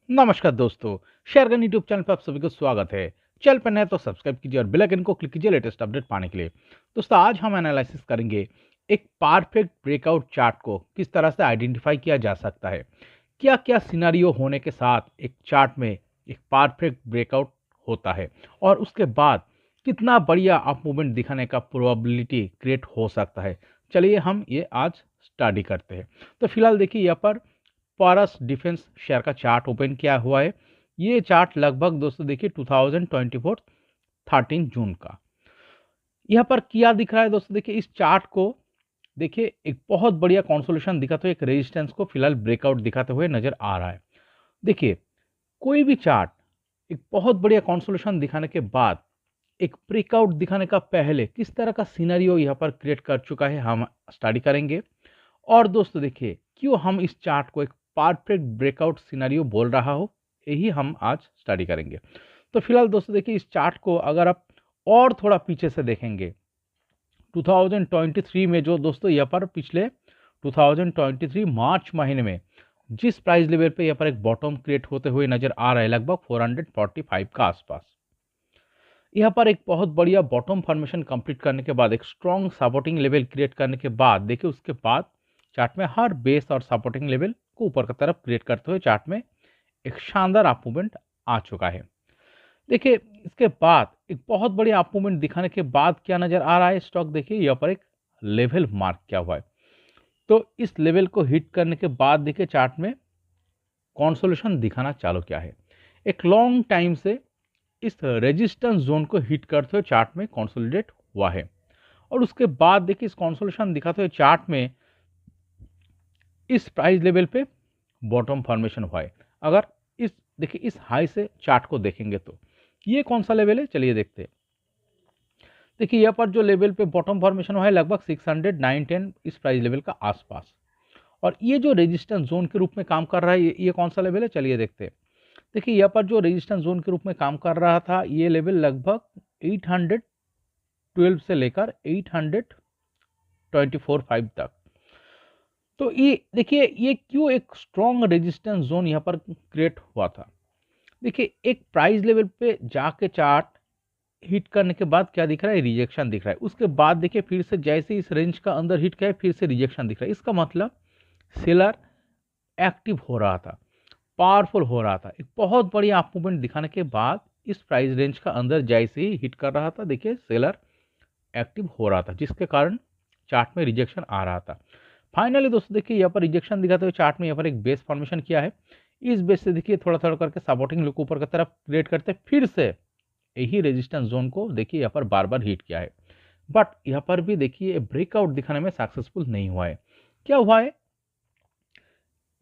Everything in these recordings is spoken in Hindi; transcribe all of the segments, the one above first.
नमस्कार दोस्तों, शेयरगन यूट्यूब चैनल पर आप सभी को स्वागत है। चैनल पर नए तो सब्सक्राइब कीजिए और बेल आइकन को क्लिक कीजिए लेटेस्ट अपडेट पाने के लिए। दोस्तों आज हम एनालिसिस करेंगे एक परफेक्ट ब्रेकआउट चार्ट को किस तरह से आइडेंटिफाई किया जा सकता है। क्या-क्या सिनेरियो होने के साथ एक चार्ट में एक परफेक्ट ब्रेकआउट होता है और उसके बाद कितना बढ़िया अप मूवमेंट दिखाने का प्रोबेबिलिटी क्रिएट हो सकता है। चलिए हम ये आज स्टडी करते हैं। तो फिलहाल देखिए यहाँ पर पारस डिफेंस शेयर का चार्ट ओपन किया हुआ है। ये चार्ट लगभग दोस्तों देखिए 2024 13 जून का। यहाँ पर क्या दिख रहा है दोस्तों, देखिए इस चार्ट को देखिए एक बहुत बढ़िया कंसोलिडेशन दिखाते हुए एक रेजिस्टेंस को फिलहाल ब्रेकआउट दिखाते हुए नजर आ रहा है। देखिए कोई भी चार्ट एक बहुत बढ़िया कंसोलिडेशन दिखाने के बाद एक ब्रेकआउट दिखाने का पहले किस तरह का सिनेरियो यहाँ पर क्रिएट कर चुका है हम स्टडी करेंगे। और दोस्तों देखिए क्यों हम इस चार्ट को एक परफेक्ट ब्रेकआउट सिनेरियो बोल रहा हो, यही हम आज स्टडी करेंगे। तो फिलहाल दोस्तों देखिए इस चार्ट को अगर आप और थोड़ा पीछे से देखेंगे 2023 में, जो दोस्तों यहाँ पर पिछले 2023 मार्च महीने में जिस प्राइस लेवल पे यहाँ पर एक बॉटम क्रिएट होते हुए नजर आ रहा है लगभग 445 का आसपास, यहाँ पर एक बहुत बढ़िया बॉटम फॉर्मेशन कंप्लीट करने के बाद एक स्ट्रॉन्ग सपोर्टिंग लेवल क्रिएट करने के बाद देखिए उसके बाद चार्ट में हर बेस और सपोर्टिंग लेवल को ऊपर की तरफ क्रिएट करते हुए चार्ट में एक शानदार अप मूवमेंट आ चुका है। देखिए इसके बाद एक बहुत बढ़िया अप मूवमेंट दिखाने के बाद क्या नजर आ रहा है, स्टॉक देखिए यहाँ पर एक लेवल मार्क किया हुआ है। तो इस लेवल को हिट करने के बाद देखिए चार्ट में कॉन्सोलेशन दिखाना चालू किया है। एक लॉन्ग टाइम से इस रेजिस्टेंस जोन को हिट करते हुए चार्ट में कंसोलिडेट हुआ है और उसके बाद देखिए इस कंसोलिडेशन दिखाते हुए चार्ट में इस प्राइस लेवल पे बॉटम फॉर्मेशन हुआ है। अगर इस देखिए इस हाई से चार्ट को देखेंगे तो ये कौन सा लेवल है, चलिए देखते हैं। देखिए यहाँ पर जो लेवल पे बॉटम फॉर्मेशन हुआ है लगभग 600 910 इस प्राइस लेवल का आसपास, और ये जो रेजिस्टेंस जोन के रूप में काम कर रहा है ये कौन सा लेवल है, चलिए देखते हैं। देखिए यहाँ पर जो रेजिस्टेंस जोन के रूप में काम कर रहा था ये लेवल लगभग 812 से लेकर 824.5 तक। तो ये देखिए ये क्यों एक स्ट्रॉन्ग रेजिस्टेंस जोन यहाँ पर क्रिएट हुआ था। देखिए एक प्राइस लेवल पे जाके चार्ट हिट करने के बाद क्या दिख रहा है, रिजेक्शन दिख रहा है। उसके बाद देखिए फिर से जैसे इस रेंज का अंदर हिट किया है फिर से रिजेक्शन दिख रहा है। इसका मतलब सेलर एक्टिव हो रहा था, पावरफुल हो रहा था। एक बहुत बढ़िया अप मूवमेंट दिखाने के बाद इस प्राइस रेंज का अंदर जैसे ही हिट कर रहा था देखिए सेलर एक्टिव हो रहा था, जिसके कारण चार्ट में रिजेक्शन आ रहा था। फाइनली दोस्तों देखिए यहाँ पर रिजेक्शन दिखाते हुए चार्ट में यहाँ पर एक बेस फॉर्मेशन किया है। इस बेस से देखिए थोड़ा थोड़ा करके सपोर्टिंग लुक ऊपर की तरफ क्रिएट करते फिर से यही रेजिस्टेंस जोन को देखिए यहाँ पर बार बार हिट किया है, बट यहाँ पर भी देखिए ब्रेकआउट दिखाने में सक्सेसफुल नहीं हुआ है। क्या हुआ है,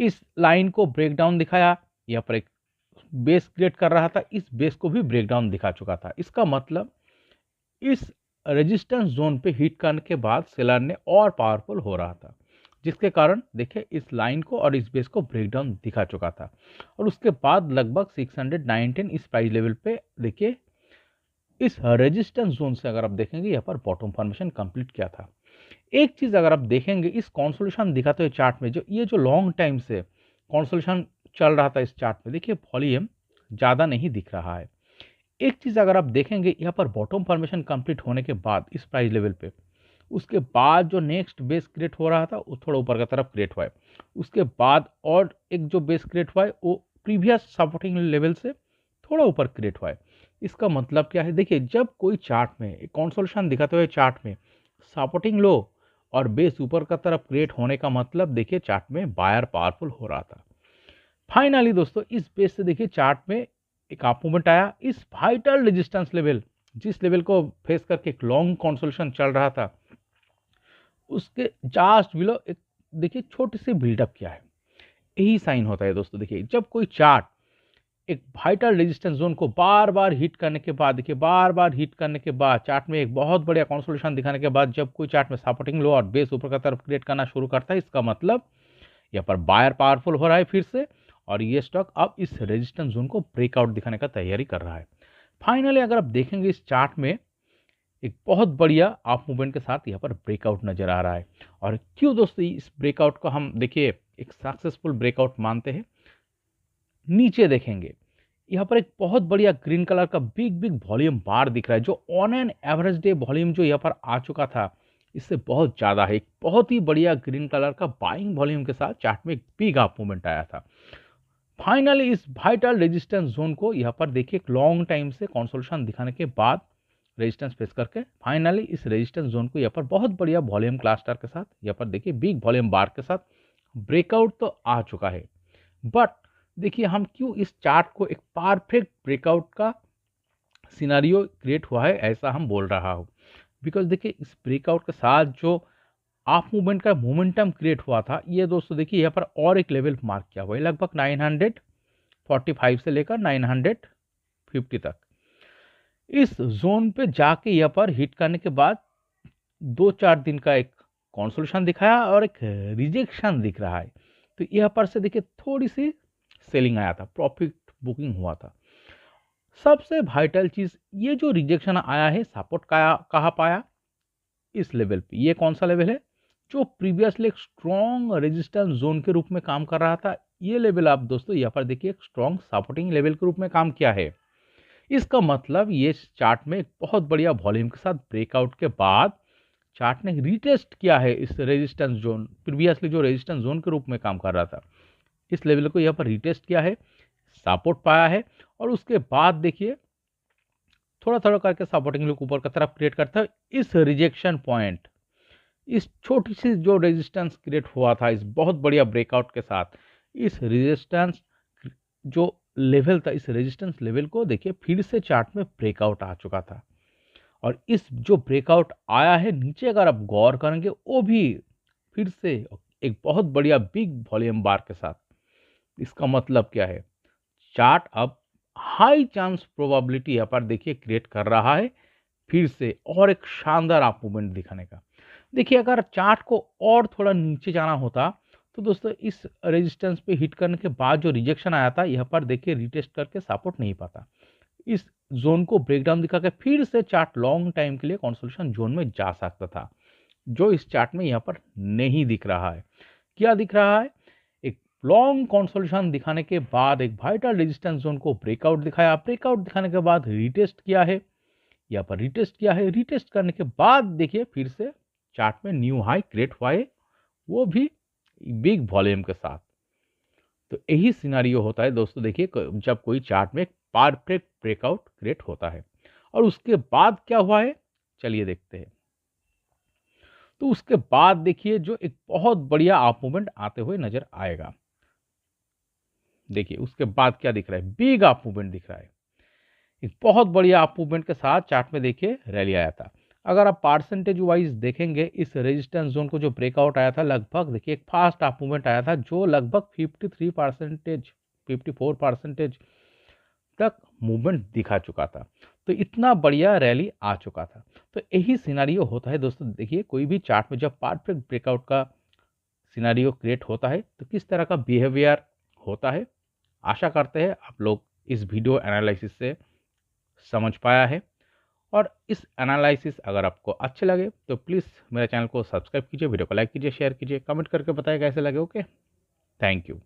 इस लाइन को ब्रेक डाउन दिखाया, यहाँ पर एक बेस क्रिएट कर रहा था, इस बेस को भी ब्रेक डाउन दिखा चुका था। इसका मतलब इस रेजिस्टेंस जोन पे हिट करने के बाद सेलर ने और पावरफुल हो रहा था, जिसके कारण देखिए इस लाइन को और इस बेस को ब्रेक डाउन दिखा चुका था। और उसके बाद लगभग 619 इस प्राइस लेवल पे देखिए इस रेजिस्टेंस जोन से अगर आप देखेंगे यहाँ पर बॉटम फॉर्मेशन कंप्लीट किया था। एक चीज अगर आप देखेंगे इस कॉन्सोलेशन दिखाते हुए चार्ट में जो ये जो लॉन्ग टाइम से कॉन्सोलेशन चल रहा था इस चार्ट में देखिए वॉल्यूम ज्यादा नहीं दिख रहा है। एक चीज अगर आप देखेंगे यहाँ पर बॉटम फॉर्मेशन कंप्लीट होने के बाद इस प्राइस लेवल पे उसके बाद जो नेक्स्ट बेस क्रिएट हो रहा था वो थोड़ा ऊपर की तरफ क्रिएट हुआ है। उसके बाद और एक जो बेस क्रिएट हुआ है वो प्रीवियस सपोर्टिंग लेवल से थोड़ा ऊपर क्रिएट हुआ है। इसका मतलब क्या है, देखिए जब कोई चार्ट में एक कॉन्सोलेशन दिखाते हुए चार्ट में सपोर्टिंग लो और बेस ऊपर का तरफ क्रिएट होने का मतलब देखिए चार्ट में बायर पावरफुल हो रहा था। फाइनली दोस्तों इस बेस से देखिए चार्ट में एक अप मूवमेंट आया। इस वाइटल रेजिस्टेंस लेवल जिस लेवल को फेस करके एक लॉन्ग कॉन्सोलेशन चल रहा था उसके जस्ट बिलो एक देखिए छोटी सी बिल्डअप किया है। यही साइन होता है दोस्तों, देखिए जब कोई चार्ट एक वाइटल रेजिस्टेंस जोन को बार बार हिट करने के बाद देखिए बार बार हिट करने के बाद चार्ट में एक बहुत बढ़िया कंसोलिडेशन दिखाने के बाद जब कोई चार्ट में सपोर्टिंग लो और बेस ऊपर की तरफ क्रिएट करना शुरू करता है इसका मतलब यहाँ पर बायर पावरफुल हो रहा है फिर से, और ये स्टॉक अब इस रेजिस्टेंस जोन को ब्रेकआउट दिखाने का तैयारी कर रहा है। फाइनली अगर आप देखेंगे इस चार्ट में एक बहुत बढ़िया अप मूवमेंट के साथ यहाँ पर ब्रेकआउट नजर आ रहा है। और क्यों दोस्तों इस ब्रेकआउट को हम देखिए एक सक्सेसफुल ब्रेकआउट मानते हैं, नीचे देखेंगे यहाँ पर एक बहुत बढ़िया ग्रीन कलर का बिग बिग वॉल्यूम बार दिख रहा है, जो on an average day volume जो यहाँ पर आ चुका था इससे बहुत ज़्यादा है। एक बहुत ही बढ़िया ग्रीन कलर का बाइंग वॉल्यूम के साथ चार्ट में एक बिग अप मूवमेंट आया था। फाइनली इस वाइटल रेजिस्टेंस जोन को यहाँ पर देखिए एक लॉन्ग टाइम से कंसोलिडेशन दिखाने के बाद रेजिस्टेंस फेस करके फाइनली इस रेजिस्टेंस जोन को यहाँ पर बहुत बढ़िया वॉल्यूम क्लस्टर के साथ यहाँ पर देखिए बिग वॉल्यूम बार के साथ ब्रेकआउट तो आ चुका है। बट देखिए हम क्यों इस चार्ट को एक परफेक्ट ब्रेकआउट का सिनारियो क्रिएट हुआ है ऐसा हम बोल रहा हूँ, बिकॉज देखिए इस ब्रेकआउट के साथ जो आप मूवमेंट का मोमेंटम क्रिएट हुआ था ये दोस्तों देखिए यहाँ पर और एक लेवल मार्क किया हुआ है लगभग 945 से लेकर 950 तक। इस जोन पे जाके यहाँ पर हिट करने के बाद 2-4 दिन का एक कंसोलिडेशन दिखाया और एक रिजेक्शन दिख रहा है। तो यहाँ पर से देखिए थोड़ी सी सेलिंग आया था, प्रॉफिट बुकिंग हुआ था। सबसे वाइटल चीज ये जो रिजेक्शन आया है सपोर्ट कहाँ पाया, इस लेवल पे। ये कौन सा लेवल है जो प्रीवियसली एक स्ट्रॉन्ग रेजिस्टेंस जोन के रूप में काम कर रहा था। ये लेवल आप दोस्तों यहाँ पर देखिए एक स्ट्रॉन्ग सपोर्टिंग लेवल के रूप में काम किया है। इसका मतलब ये चार्ट में एक बहुत बढ़िया वॉल्यूम के साथ ब्रेकआउट के बाद चार्ट ने रिटेस्ट किया है इस रेजिस्टेंस जोन, प्रीवियसली जो रेजिस्टेंस जोन के रूप में काम कर रहा था इस लेवल को यहाँ पर रिटेस्ट किया है, सपोर्ट पाया है और उसके बाद देखिए थोड़ा थोड़ा करके सपोर्टिंग लुक ऊपर की तरफ क्रिएट करता है। इस रिजेक्शन पॉइंट, इस छोटी सी जो रेजिस्टेंस क्रिएट हुआ था इस बहुत बढ़िया ब्रेकआउट के साथ, इस रेजिस्टेंस जो लेवल था इस रेजिस्टेंस लेवल को देखिए फिर से चार्ट में ब्रेकआउट आ चुका था। और इस जो ब्रेकआउट आया है नीचे अगर आप गौर करेंगे वो भी फिर से एक बहुत बढ़िया बिग वॉल्यूम बार के साथ। इसका मतलब क्या है, चार्ट अब हाई चांस प्रोबेबिलिटी यहाँ पर देखिए क्रिएट कर रहा है फिर से और एक शानदार अप मूवमेंट दिखाने का। देखिए अगर चार्ट को और थोड़ा नीचे जाना होता तो दोस्तों इस रेजिस्टेंस पे हिट करने के बाद जो रिजेक्शन आया था यहाँ पर देखिए रिटेस्ट करके सपोर्ट नहीं पाता, इस जोन को ब्रेकडाउन दिखा के फिर से चार्ट लॉन्ग टाइम के लिए कंसोलिडेशन जोन में जा सकता था, जो इस चार्ट में यहाँ पर नहीं दिख रहा है। क्या दिख रहा है, एक लॉन्ग कंसोलिडेशन दिखाने के बाद एक वाइटल रेजिस्टेंस जोन को ब्रेकआउट दिखाया, ब्रेकआउट दिखाने के बाद रिटेस्ट किया है, यहाँ पर रिटेस्ट किया है, रिटेस्ट करने के बाद देखिए फिर से चार्ट में न्यू हाई क्रिएट हुआ है, वो भी बिग वॉल्यूम के साथ। तो यही सिनारियो होता है दोस्तों देखिए जब कोई चार्ट में परफेक्ट ब्रेकआउट क्रिएट होता है। और उसके बाद क्या हुआ है चलिए देखते हैं। तो उसके बाद देखिए जो एक बहुत बढ़िया अप मूवमेंट आते हुए नजर आएगा। देखिए उसके बाद क्या दिख रहा है, बिग अप मूवमेंट दिख रहा है, एक बहुत बढ़िया अप मूवमेंट के साथ चार्ट में देखिए रैली आया था। अगर आप परसेंटेज वाइज देखेंगे इस रेजिस्टेंस जोन को जो ब्रेकआउट आया था लगभग देखिए एक फास्ट अप मूवमेंट आया था जो लगभग 53% 54% तक मूवमेंट दिखा चुका था। तो इतना बढ़िया रैली आ चुका था। तो यही सिनारियो होता है दोस्तों देखिए कोई भी चार्ट में जब परफेक्ट ब्रेकआउट का सिनारियो क्रिएट होता है तो किस तरह का बिहेवियर होता है। आशा करते हैं आप लोग इस वीडियो एनालिसिस से समझ पाया है। और इस एनालिसिस अगर आपको अच्छे लगे तो प्लीज़ मेरे चैनल को सब्सक्राइब कीजिए, वीडियो को लाइक कीजिए, शेयर कीजिए, कमेंट करके बताइए कैसे लगे। Okay, thank you.